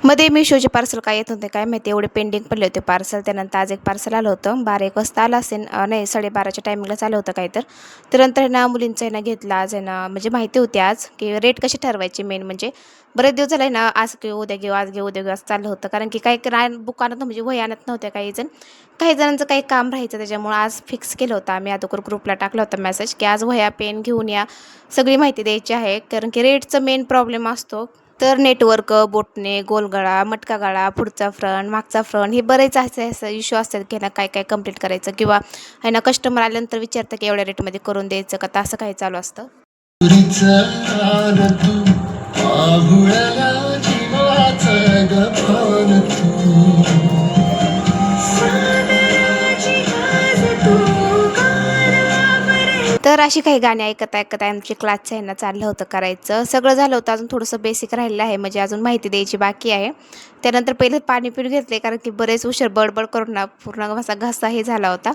मध्ये Meeshoचे पार्सल काय येत होते काय माहिती, एवढे पेंडिंग पडले होते पार्सल. त्यानंतर आज एक पार्सल आलं होतं 12-1 वाजता आलं असेल, नाही 12:30च्या टायमिंगलाच आलं होतं काय तर नंतर आहे ना मुलींचं आहे ना घेतलं आज आहे ना, म्हणजे माहिती होती आज की रेट कशी ठरवायची मेन म्हणजे. बरेच दिवस झाले ना, आज घेऊ उद्या घेऊ आज घेऊ उद्या घेऊ असं चाललं होतं, कारण की काही दुकानात म्हणजे वही आणत नव्हत्या काही जणांचं काही काम राहायचं, त्याच्यामुळे आज फिक्स केलं होतं आम्ही. अगोदर ग्रुपला टाकला होता मेसेज की आज वह्या पेन घेऊन या, सगळी माहिती द्यायची आहे, कारण की रेटचं मेन प्रॉब्लेम असतो. तर नेटवर्क, बोटने, गोलगळा, मटका गळा, पुढचा फ्रंट, मागचा फ्रंट, हे बरेच असे असे इश्यू असतात की ना काय काय कंप्लीट करायचं, किंवा आहे ना कस्टमर आल्यानंतर विचारतं की एवढ्या रेटमध्ये करून द्यायचं का, तर असं काही चालू असतं. तर अशी काही गाणी ऐकत ऐकत आमची क्लासचं आहे ना चाललं होतं करायचं. सगळं झालं होतं, अजून थोडंसं बेसिक राहिलेलं आहे, म्हणजे अजून माहिती द्यायची बाकी आहे. त्यानंतर पहिलं पाणी पिऊन घेतले, कारण की बरेच उशीर बडबड करून ना पूर्ण माझा घसा हे झाला होता.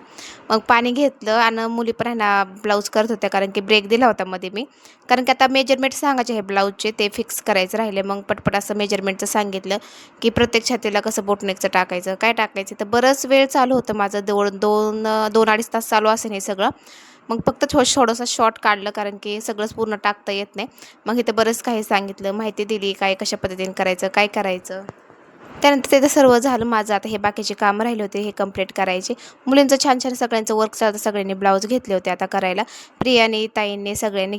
मग पाणी घेतलं आणि मुली पण आहे ना ब्लाऊज करत होत्या, कारण की ब्रेक दिला होता मध्ये मी. कारण की आता मेजरमेंट सांगायचे आहे ब्लाऊजचे, ते फिक्स करायचं राहिले. मग पटपट असं मेजरमेंटचं सांगितलं की प्रत्येक छातीला कसं बोटनेकचं टाकायचं, काय टाकायचं. तर बरंच वेळ चालू होतं माझं, 2-2.5 तास चालू असेल हे सगळं. मग फक्त थोडंसं शॉर्ट काढलं, कारण की सगळंच पूर्ण टाकता येत नाही. मग इथं बरंच काही सांगितलं, माहिती दिली, काय कशा पद्धतीने करायचं, काय करायचं. त्यानंतर ते तर सर्व झालं माझं. आता हे बाकीचे कामं राहिले होते हे कंप्लीट करायचे. मुलींचं छान छान सगळ्यांचं वर्क चालतं, सगळ्यांनी ब्लाऊज घेतले होते आता करायला. प्रियाने, ताईंनी, सगळ्यांनी